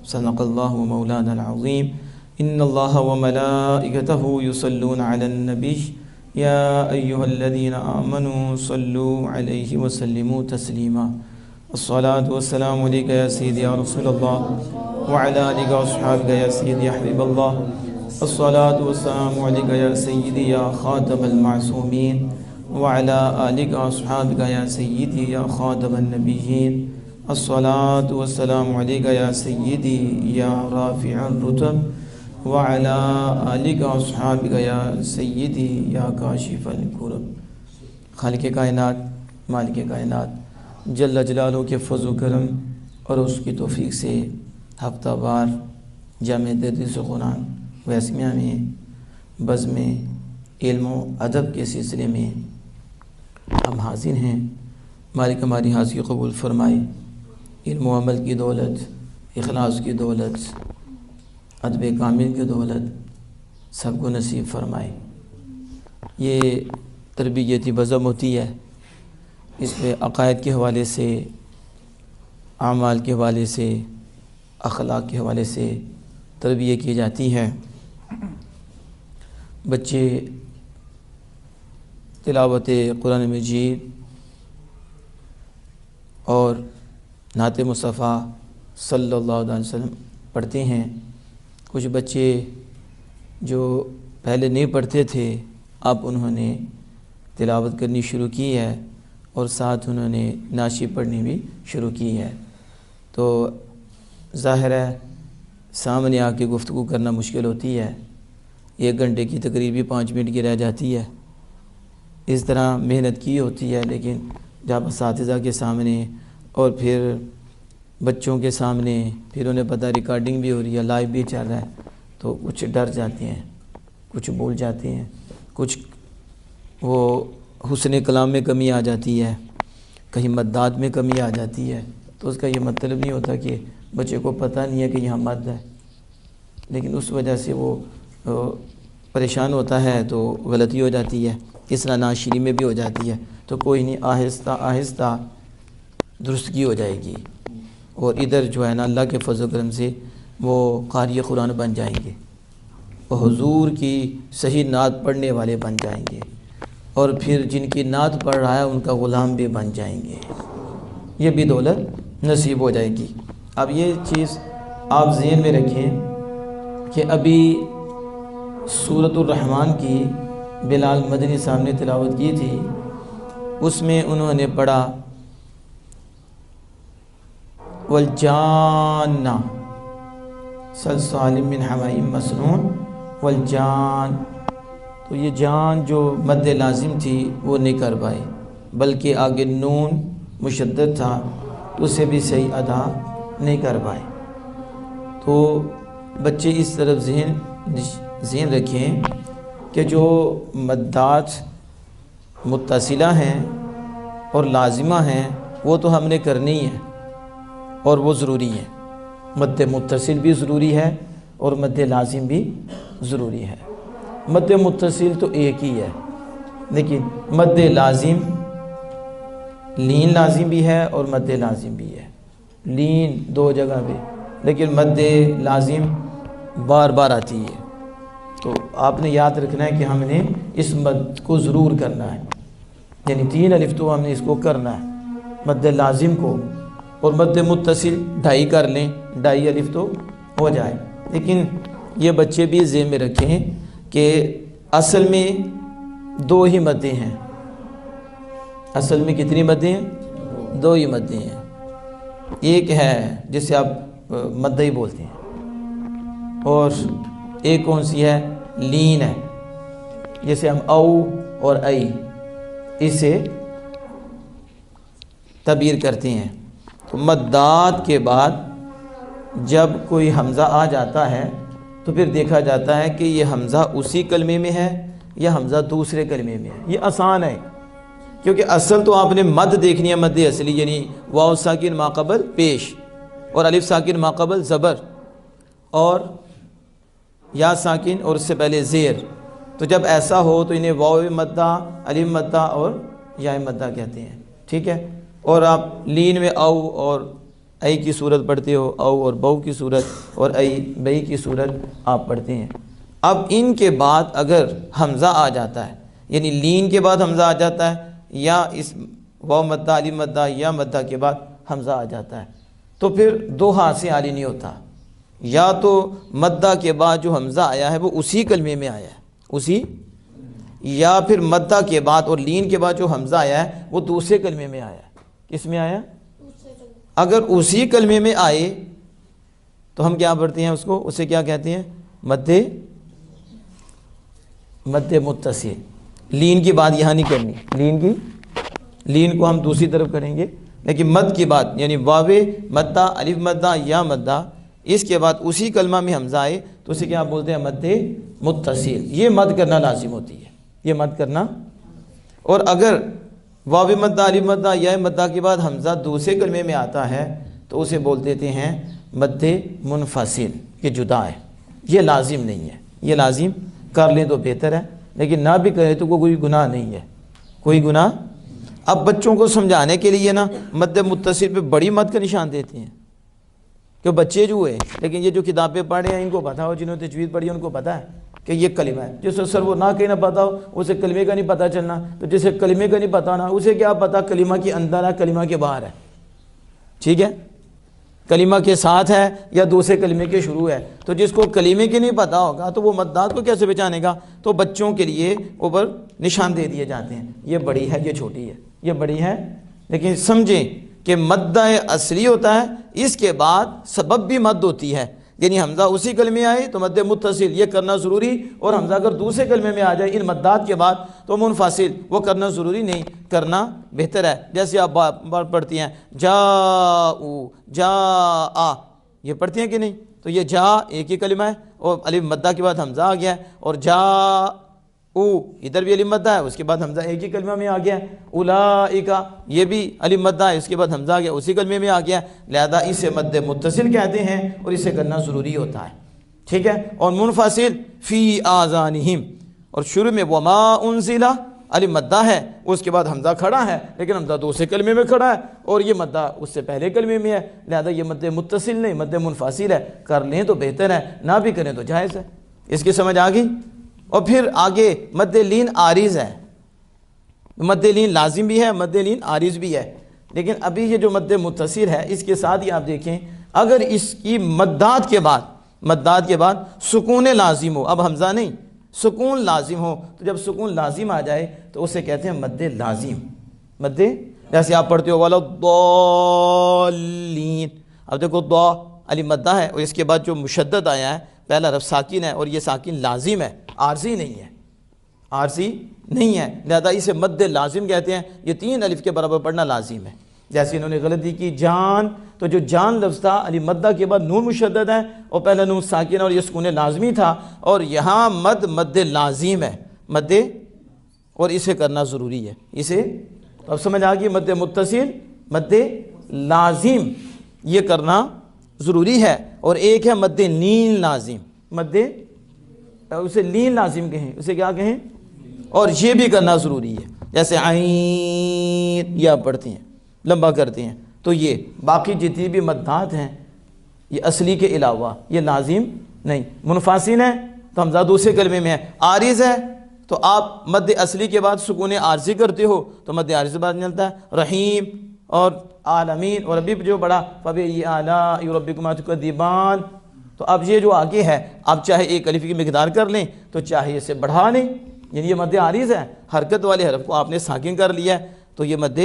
صدق اللہ مولانا العظیم ان اللہ وملائکتہ یصلون علی النبی یا ایہا الذین آمنوا صلوا علیہ وسلموا تسلیما الصلاة والسلام علیکہ یا سیدی یا رسول اللہ وعلی آلہ واصحابہ یا سیدی یا حبیب اللہ الصلاة والسلام علیکہ یا سیدی یا خاتم المعصومین وعلی آلہ واصحابہ یا سیدی یا خاتم النبیین الصلاة والسلام علیکہ یا سیدی یا رافع الرتب وعلی آلہ واصحابہ یا سیدی یا کاشف الکرب۔ خالق کائنات مالک کائنات جل جلالہ کے فضل و کرم اور اس کی توفیق سے ہفتہ وار جامع تدریس قرآن و اسمیہ میں بزم علم و ادب کے سلسلے میں ہم حاضر ہیں۔ مالک ہماری حاضری قبول فرمائے، علم و عمل کی دولت، اخلاص کی دولت، ادب کامل کی دولت سب کو نصیب فرمائے۔ یہ تربیتی بزم ہوتی ہے، اس میں عقائد کے حوالے سے، اعمال کے حوالے سے، اخلاق کے حوالے سے تربیت کی جاتی ہے۔ بچے تلاوت قرآن مجید اور نعت مصطفیٰ صلی اللہ علیہ وسلم پڑھتے ہیں۔ کچھ بچے جو پہلے نہیں پڑھتے تھے اب انہوں نے تلاوت کرنی شروع کی ہے اور ساتھ انہوں نے نعشی پڑھنی بھی شروع کی ہے، تو ظاہر ہے سامنے آ کے گفتگو کرنا مشکل ہوتی ہے، 1 گھنٹے کی تقریر بھی 5 منٹ کی رہ جاتی ہے۔ اس طرح محنت کی ہوتی ہے، لیکن جب اساتذہ کے سامنے اور پھر بچوں کے سامنے، پھر انہیں پتہ ریکارڈنگ بھی ہو رہی ہے، لائیو بھی چل رہا ہے، تو کچھ ڈر جاتے ہیں، کچھ بھول جاتے ہیں، کچھ وہ حسن کلام میں کمی آ جاتی ہے، کہیں مدات میں کمی آ جاتی ہے، تو اس کا یہ مطلب نہیں ہوتا کہ بچے کو پتہ نہیں ہے کہ یہاں مد ہے، لیکن اس وجہ سے وہ پریشان ہوتا ہے تو غلطی ہو جاتی ہے۔ اس طرح ناشری میں بھی ہو جاتی ہے، تو کوئی نہیں، آہستہ آہستہ درستگی ہو جائے گی، اور ادھر جو ہے نا اللہ کے فضل و کرم سے وہ قاری قرآن بن جائیں گے، وہ حضور کی صحیح نعت پڑھنے والے بن جائیں گے، اور پھر جن کی نعت پڑھ رہا ہے ان کا غلام بھی بن جائیں گے، یہ بھی دولت نصیب ہو جائے گی۔ اب یہ چیز آپ ذہن میں رکھیں کہ ابھی سورۃ الرحمن کی بلال مدنی صاحب نے تلاوت کی تھی، اس میں انہوں نے پڑھا والجان صلصال من حمإ مسنون والجان، تو یہ جان جو مد لازم تھی وہ نہیں کر پائے، بلکہ آگے نون مشدد تھا اسے بھی صحیح ادا نہیں کر پائے۔ تو بچے اس طرف ذہن رکھیں کہ جو مدات متصلہ ہیں اور لازمہ ہیں وہ تو ہم نے کرنی ہے اور وہ ضروری ہے، مد متصل بھی ضروری ہے اور مد لازم بھی ضروری ہے۔ مد متصل تو ایک ہی ہے، لیکن مد لازم لین لازم بھی ہے اور مد لازم بھی ہے، لین 2 جگہ پہ، لیکن مد لازم بار بار آتی ہے، تو آپ نے یاد رکھنا ہے کہ ہم نے اس مد کو ضرور کرنا ہے، یعنی 3 الف تو ہم نے اس کو کرنا ہے مد لازم کو، اور مد متصل 2.5 کر لیں، 2.5 الف تو ہو جائے۔ لیکن یہ بچے بھی ذہن میں رکھیں کہ اصل میں 2 ہی مدیں ہیں، اصل میں کتنی مدیں ہیں؟ 2 ہی مدیں ہیں۔ ایک ہے جسے آپ مدہ ہی بولتے ہیں، اور ایک کون سی ہے؟ لین ہے، جیسے ہم او اور ای اسے تعبیر کرتے ہیں۔ تو مدات کے بعد جب کوئی حمزہ آ جاتا ہے تو پھر دیکھا جاتا ہے کہ یہ حمزہ اسی کلمے میں ہے یا حمزہ دوسرے کلمے میں ہے۔ یہ آسان ہے، کیونکہ اصل تو آپ نے مد دیکھنی ہے، مد اصلی، یعنی واو ساکن ما قبل پیش اور الف ساکن ما قبل زبر اور یا ساکن اور اس سے پہلے زیر، تو جب ایسا ہو تو انہیں واو مدہ، الف مدہ اور یا مدہ کہتے ہیں، ٹھیک ہے۔ اور آپ لین میں او اور ای کی صورت پڑھتے ہو، او اور بو کی صورت، اور ای بئی کی صورت آپ پڑھتے ہیں۔ اب ان کے بعد اگر حمزہ آ جاتا ہے، یعنی لین کے بعد حمزہ آ جاتا ہے، یا اس واو مدہ الف مدہ یا مدہ کے بعد حمزہ آ جاتا ہے، تو پھر دو ہاتھ سے عالی نہیں ہوتا، یا تو مدہ کے بعد جو حمزہ آیا ہے وہ اسی کلمے میں آیا ہے، اسی، یا پھر مدہ کے بعد اور لین کے بعد جو حمزہ آیا ہے وہ دوسرے کلمے میں آیا ہے۔ کس میں آیا؟ اگر اسی کلمے میں آئے تو ہم کیا پڑھتے ہیں اس کو، اسے کیا کہتے ہیں؟ مد متصل۔ لین کی بات یہاں نہیں کرنی، لین کو ہم دوسری طرف کریں گے، لیکن مد کی بات یعنی واو مدہ الف مدہ یا مدہ، اس کے بعد اسی کلمہ میں حمزہ آئے تو اسے کیا بولتے ہیں؟ مد متصل۔ یہ مد کرنا لازم ہوتی ہے، یہ مد کرنا۔ اور اگر واو مدہ الف مدہ یا مدہ کے بعد حمزہ دوسرے کلمے میں آتا ہے تو اسے بول دیتے ہیں مد منفصل، یہ جدا ہے، یہ لازم نہیں ہے، یہ لازم کر لیں تو بہتر ہے، لیکن نہ بھی کریں تو کوئی گناہ نہیں ہے، کوئی گناہ۔ اب بچوں کو سمجھانے کے لیے نا مد متصل پہ بڑی مد کا نشان دیتے ہیں، کہ بچے جو ہے، لیکن یہ جو کتابیں پڑھے ہیں ان کو پتہ ہو، جنہوں نے تجوید پڑھی ہے ان کو پتہ ہے کہ یہ کلمہ ہے۔ جسے سر وہ نہ کہیں نہ پتہ ہو اسے کلمے کا نہیں پتہ چلنا، تو جسے کلمے کا نہیں پتہ نا اسے کیا پتہ کلمہ کے اندر ہے کلمہ کے باہر ہے، ٹھیک ہے، کلمہ کے ساتھ ہے یا دوسرے کلمے کے شروع ہے۔ تو جس کو کلمے کے نہیں پتہ ہوگا تو وہ مدات کو کیسے پہچانے گا؟ تو بچوں کے لیے اوپر نشان دے دیے جاتے ہیں، یہ بڑی ہے، یہ چھوٹی ہے، یہ بڑی ہے، لیکن سمجھیں کہ مدہ اصلی ہوتا ہے، اس کے بعد سبب بھی مد ہوتی ہے، یعنی حمزہ اسی کلمے آئے تو مد متصل یہ کرنا ضروری، اور حمزہ اگر دوسرے کلمے میں آ جائے ان مدات کے بعد تو منفصل وہ کرنا ضروری نہیں، کرنا بہتر ہے۔ جیسے آپ بات پڑھتی ہیں جاؤ جاء، یہ پڑھتی ہیں کہ نہیں؟ تو یہ جا ایک ہی کلمہ ہے، اور الف مدہ کے بعد حمزہ آ گیا ہے، اور جاء ادھر بھی الف مدہ ہے، اس کے بعد حمزہ ایک ہی کلمہ میں آ گیا ہے، اولئک یہ بھی الف مدہ ہے، اس کے بعد حمزہ آ گیا، اسی کلمے میں آ گیا، لہذا اسے مد متصل کہتے ہیں اور اسے کرنا ضروری ہوتا ہے، ٹھیک ہے۔ اور منفصل فی آذانہم، اور شروع میں وما انزل الف مدہ ہے، اس کے بعد حمزہ کھڑا ہے، لیکن حمزہ دوسرے کلمے میں کھڑا ہے اور یہ مدہ اس سے پہلے کلمے میں ہے، لہذا یہ مد متصل نہیں مد منفصل ہے، کر لیں تو بہتر ہے، نہ بھی کریں تو جائز ہے۔ اس کی سمجھ آ گئی؟ اور پھر آگے مد لین عارض ہے، مد لین لازم بھی ہے، مد لین عارض بھی ہے، لیکن ابھی یہ جو مد متصل ہے اس کے ساتھ ہی آپ دیکھیں اگر اس کی مدات کے بعد سکون لازم ہو، اب حمزہ نہیں، سکون لازم ہو، تو جب سکون لازم آ جائے تو اسے کہتے ہیں مد لازم، مد، جیسے آپ پڑھتے ہو وَلَضَّالِّينَ، اب دیکھو ضا الف مدہ ہے اور اس کے بعد جو مشدد آیا ہے پہلا حرف ساکن ہے، اور یہ ساکن لازم ہے، عارضی نہیں ہے، عارضی نہیں ہے، لہذا اسے مد لازم کہتے ہیں۔ یہ 3 الف کے برابر پڑھنا لازم ہے۔ جیسے انہوں نے غلطی کی جان، تو جو جان لفظ تھا الف مدہ کے بعد نون مشدد ہے اور پہلا نون ساکن اور یہ سکون لازمی تھا، اور یہاں مد لازم ہے، مد، اور اسے کرنا ضروری ہے، اسے اب سمجھ آ گئی، مد متصل مد لازم یہ کرنا ضروری ہے، اور ایک ہے مد لین لازم، مد اسے لین لازم کہیں، اسے کیا کہیں، اور یہ بھی کرنا ضروری ہے، جیسے عین یہ آپ پڑھتے ہیں لمبا کرتے ہیں، تو یہ باقی جتنی بھی مدات ہیں یہ اصلی کے علاوہ یہ لازم نہیں، منفصل ہے تو حمزہ دوسرے کلمے میں ہے، عارض ہے تو آپ مد اصلی کے بعد سکون عارضی کرتے ہو تو مد عارضی بعد ملتا ہے، رحیم اور عالمین، اور ابھی جو بڑا فَبِأَيِّ آلَاءِ رَبِّكُمَا تُكَذِّبَانِ، تو اب یہ جو آگے ہے آپ چاہے ایک الف کی مقدار کر لیں تو چاہے اسے بڑھا لیں، یعنی یہ مد عارض ہے، حرکت والے حرف کو آپ نے ساکن کر لیا ہے تو یہ مد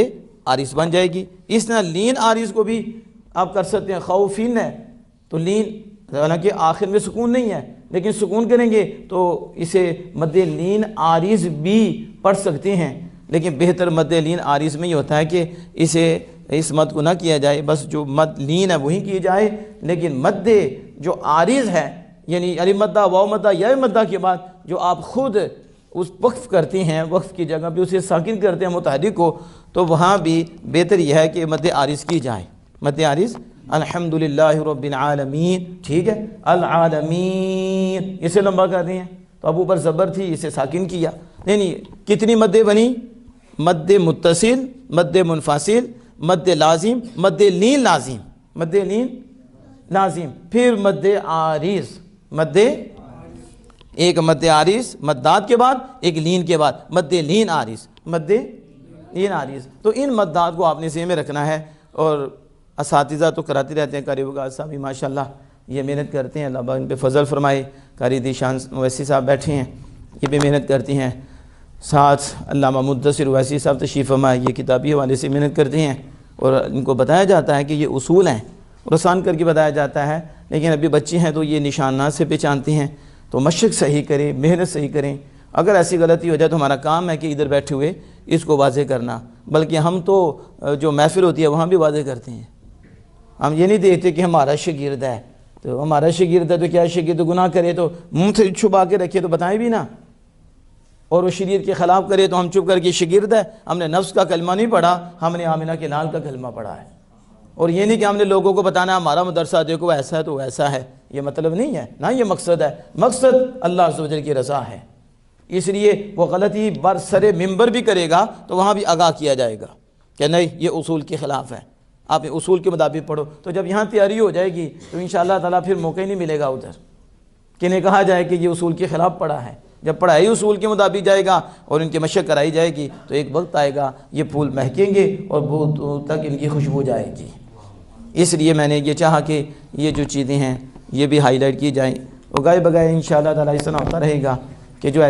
عارض بن جائے گی۔ اس طرح لین عارض کو بھی آپ کر سکتے ہیں، خوفین ہے تو لین، حالانکہ آخر میں سکون نہیں ہے لیکن سکون کریں گے تو اسے مد لین عارض بھی پڑھ سکتے ہیں، لیکن بہتر مد لین عارض میں یہ ہوتا ہے کہ اسے اس مد کو نہ کیا جائے، بس جو مد لین ہے وہی کی جائے، لیکن مد جو عارض ہے یعنی الف مدہ واو مدہ یا مدہ کے بعد جو آپ خود اس وقف کرتے ہیں، وقف کی جگہ پہ اسے ساکن کرتے ہیں متحرک کو، تو وہاں بھی بہتر یہ ہے کہ مد عارض کی جائے، مد عارض الحمدللہ رب العالمین، ٹھیک ہے، العالمین اسے لمبا کر رہے ہیں تو اب اوپر زبر تھی اسے ساکن کیا، نہیں کتنی مدیں بنی، مد متصل، مد منفصل، مد لازم، مد لین لازم، مد لین لازم، پھر مد عارض، ایک مد عارض مدات کے بعد، ایک لین کے بعد، مد لین عارض، مد لین عارض۔ تو ان مدات کو آپ نے ذہن میں رکھنا ہے، اور اساتذہ تو کراتے رہتے ہیں، قاری وقاص صاحب بھی ماشاءاللہ یہ محنت کرتے ہیں، اللہ پاک ان پہ فضل فرمائے۔ قاری ذیشان اویسی صاحب بیٹھے ہیں، یہ بھی محنت کرتی ہیں، ساتھ علامہ مدثر اویسی صاحب تشریف فرمائے، یہ کتابی حوالے سے محنت کرتے ہیں، اور ان کو بتایا جاتا ہے کہ یہ اصول ہیں، اور آسان کر کے بتایا جاتا ہے، لیکن ابھی بچے ہیں تو یہ نشانات سے پہچانتے ہیں، تو مشق صحیح کریں، محنت صحیح کریں۔ اگر ایسی غلطی ہو جائے تو ہمارا کام ہے کہ ادھر بیٹھے ہوئے اس کو واضح کرنا، بلکہ ہم تو جو محفل ہوتی ہے وہاں بھی واضح کرتے ہیں۔ ہم یہ نہیں دیکھتے کہ ہمارا شاگرد ہے، تو ہمارا شاگرد ہے تو کیا شاگرد گناہ کرے تو منہ سے چھپا کے رکھے تو بتائیں بھی نا، اور وہ شریعت کے خلاف کرے تو ہم چپ کر کے شاگرد ہے، ہم نے نفس کا کلمہ نہیں پڑھا، ہم نے آمنہ کے لال کا کلمہ پڑھا ہے۔ اور یہ نہیں کہ ہم نے لوگوں کو بتانا ہمارا مدرسہ دیکھو ایسا ہے تو ویسا ہے، یہ مطلب نہیں ہے، نہ یہ مقصد ہے، مقصد اللہ عز و جل کی رضا ہے۔ اس لیے وہ غلطی برسر ممبر بھی کرے گا تو وہاں بھی آگاہ کیا جائے گا کہ نہیں یہ اصول کے خلاف ہے، آپ اصول کے مطابق پڑھو۔ تو جب یہاں تیاری ہو جائے گی تو انشاءاللہ تعالیٰ پھر موقع ہی نہیں ملے گا ادھر کہ انہیں کہا جائے کہ یہ اصول کے خلاف پڑھا ہے۔ جب پڑھائی اصول کے مطابق جائے گا اور ان کی مشق کرائی جائے گی تو ایک وقت آئے گا یہ پھول مہکیں گے اور بہت دور تک ان کی خوشبو جائے گی۔ اس لیے میں نے یہ چاہا کہ یہ جو چیزیں ہیں یہ بھی ہائی لائٹ کی جائیں، اور گائے بگائے انشاءاللہ تعالیٰ اس طرح ہوتا رہے گا کہ جو